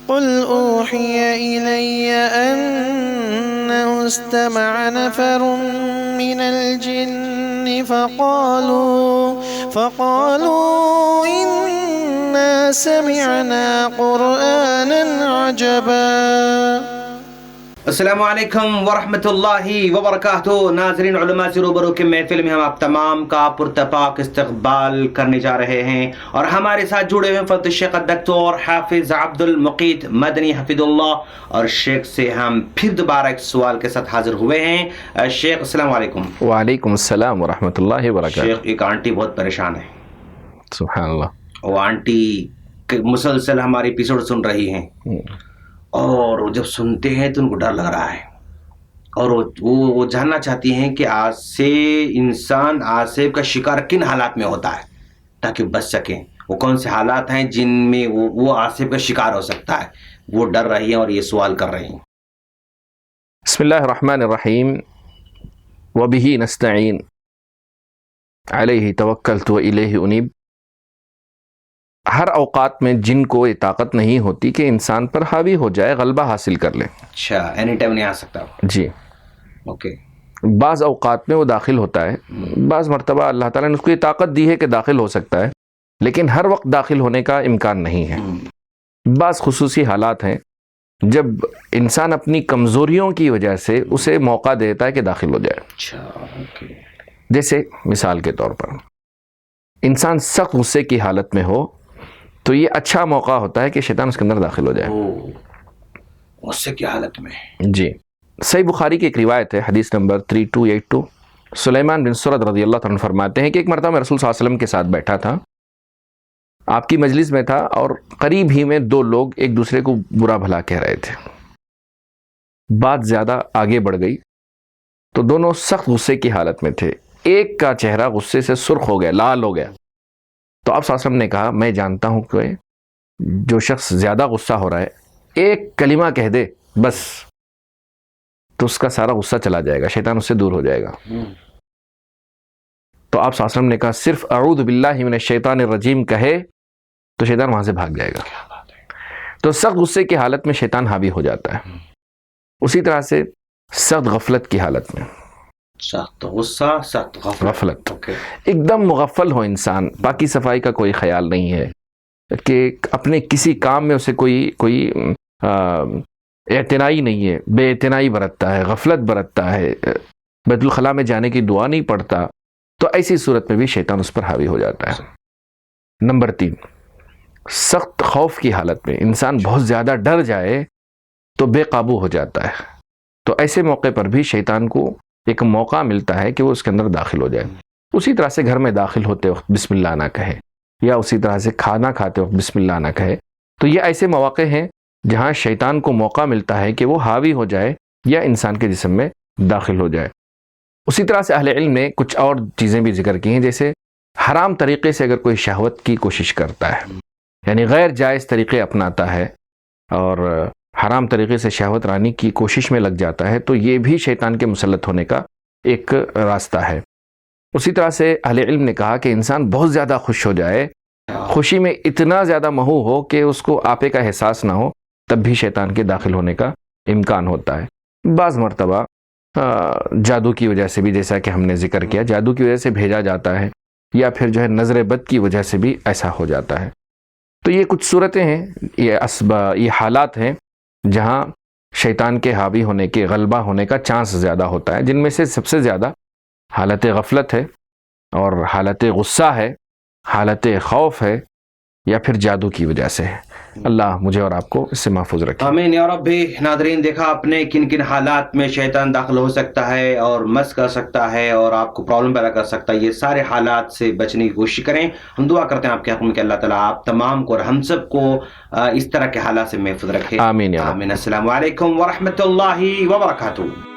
قل أوحي إلي أنه استمع نفر من الجن فقالوا إنا سمعنا قرآنا عجبا۔ السلام علیکم ورحمۃ اللہ وبرکاتہ۔ ناظرین، علماء سے روبرو کے محفل میں ہم آپ تمام کا پرتپاک استقبال کرنے جا رہے ہیں، اور ہمارے ساتھ جڑے ہوئے فضیلت الشیخ الدکتور حافظ عبد المقیت مدنی حفظ اللہ، اور شیخ سے ہم پھر دوبارہ ایک سوال کے ساتھ حاضر ہوئے ہیں۔ شیخ السلام علیکم۔ وعلیکم السلام ورحمۃ اللہ وبرکاتہ۔ شیخ، ایک آنٹی بہت پریشان ہے۔ سبحان اللہ۔ وہ آنٹی مسلسل ہماری ایپیسوڈ سن رہی ہیں، اور جب سنتے ہیں تو ان کو ڈر لگ رہا ہے، اور وہ جاننا چاہتی ہیں کہ آج سے انسان آصف کا شکار کن حالات میں ہوتا ہے تاکہ بچ سکیں۔ وہ کون سے حالات ہیں جن میں وہ آصف کا شکار ہو سکتا ہے؟ وہ ڈر رہی ہیں اور یہ سوال کر رہی ہیں۔ بسم اللہ الرحمن الرحیم، وبہ نستعین، علیہ توکلت وإلیہ انیب۔ ہر اوقات میں جن کو یہ طاقت نہیں ہوتی کہ انسان پر حاوی ہو جائے، غلبہ حاصل کر لے۔ اچھا، اینی ٹائم نہیں آ سکتا؟ جی، اوکے۔ بعض اوقات میں وہ داخل ہوتا ہے، بعض مرتبہ اللہ تعالیٰ نے اس کو یہ طاقت دی ہے کہ داخل ہو سکتا ہے، لیکن ہر وقت داخل ہونے کا امکان نہیں ہے۔ بعض خصوصی حالات ہیں جب انسان اپنی کمزوریوں کی وجہ سے اسے موقع دیتا ہے کہ داخل ہو جائے۔ اچھا، اوکے۔ جیسے مثال کے طور پر انسان سخت غصے کی حالت میں ہو تو یہ اچھا موقع ہوتا ہے کہ شیطان اس کے اندر داخل ہو جائے۔ غصے کی حالت میں؟ جی، صحیح بخاری کی ایک روایت ہے، حدیث نمبر 3282۔ سلیمان بن سرد رضی اللہ عنہ فرماتے ہیں کہ ایک مرتبہ میں رسول صلی اللہ علیہ وسلم کے ساتھ بیٹھا تھا، آپ کی مجلس میں تھا، اور قریب ہی میں دو لوگ ایک دوسرے کو برا بھلا کہہ رہے تھے۔ بات زیادہ آگے بڑھ گئی تو دونوں سخت غصے کی حالت میں تھے، ایک کا چہرہ غصے سے سرخ ہو گیا، لال ہو گیا۔ تو آپ صلی اللہ علیہ وسلم نے کہا، میں جانتا ہوں کہ جو شخص زیادہ غصہ ہو رہا ہے ایک کلمہ کہہ دے بس، تو اس کا سارا غصہ چلا جائے گا، شیطان اس سے دور ہو جائے گا۔ تو آپ صلی اللہ علیہ وسلم نے کہا صرف اعوذ باللہ من الشیطان الرجیم کہے تو شیطان وہاں سے بھاگ جائے گا۔ تو سخت غصے کی حالت میں شیطان حاوی ہو جاتا ہے۔ اسی طرح سے سخت غفلت کی حالت میں، سخت غصہ، سخت غفلت، اوکے، ایک دم مغفل ہو انسان، باقی صفائی کا کوئی خیال نہیں ہے، کہ اپنے کسی کام میں اسے کوئی اعتنائی نہیں ہے، بے اعتنائی برتتا ہے، غفلت برتتا ہے، بیت الخلاء میں جانے کی دعا نہیں پڑھتا، تو ایسی صورت میں بھی شیطان اس پر حاوی ہو جاتا ہے۔ نمبر 3، سخت خوف کی حالت میں انسان بہت زیادہ ڈر جائے تو بے قابو ہو جاتا ہے، تو ایسے موقع پر بھی شیطان کو ایک موقع ملتا ہے کہ وہ اس کے اندر داخل ہو جائے۔ اسی طرح سے گھر میں داخل ہوتے وقت بسم اللہ نہ کہے، یا اسی طرح سے کھانا کھاتے وقت بسم اللہ نہ کہے، تو یہ ایسے مواقع ہیں جہاں شیطان کو موقع ملتا ہے کہ وہ حاوی ہو جائے یا انسان کے جسم میں داخل ہو جائے۔ اسی طرح سے اہل علم نے کچھ اور چیزیں بھی ذکر کی ہیں، جیسے حرام طریقے سے اگر کوئی شہوت کی کوشش کرتا ہے، یعنی غیر جائز طریقے اپناتا ہے اور حرام طریقے سے شہوت رانی کی کوشش میں لگ جاتا ہے، تو یہ بھی شیطان کے مسلط ہونے کا ایک راستہ ہے۔ اسی طرح سے اہل علم نے کہا کہ انسان بہت زیادہ خوش ہو جائے، خوشی میں اتنا زیادہ محو ہو کہ اس کو آپے کا احساس نہ ہو، تب بھی شیطان کے داخل ہونے کا امکان ہوتا ہے۔ بعض مرتبہ جادو کی وجہ سے بھی، جیسا کہ ہم نے ذکر کیا، جادو کی وجہ سے بھیجا جاتا ہے، یا پھر جو ہے نظر بد کی وجہ سے بھی ایسا ہو جاتا ہے۔ تو یہ کچھ صورتیں ہیں، یہ حالات ہیں جہاں شیطان کے حاوی ہونے کے، غلبہ ہونے کا چانس زیادہ ہوتا ہے، جن میں سے سب سے زیادہ حالت غفلت ہے، اور حالت غصہ ہے، حالت خوف ہے، یا پھر جادو کی وجہ سے ہے۔ اللہ مجھے اور آپ کو اس سے محفوظ رکھے، آمین یا رب۔ ناظرین، دیکھا آپ نے کن کن حالات میں شیطان داخل ہو سکتا ہے اور مس کر سکتا ہے اور آپ کو پرابلم پیدا کر سکتا ہے۔ یہ سارے حالات سے بچنے کی کوشش کریں۔ ہم دعا کرتے ہیں آپ کے حق میں کہ اللہ تعالیٰ آپ تمام کو اور ہم سب کو اس طرح کے حالات سے محفوظ رکھے، آمین یا رب۔ آمین۔ السلام علیکم ورحمۃ اللہ وبرکاتہ۔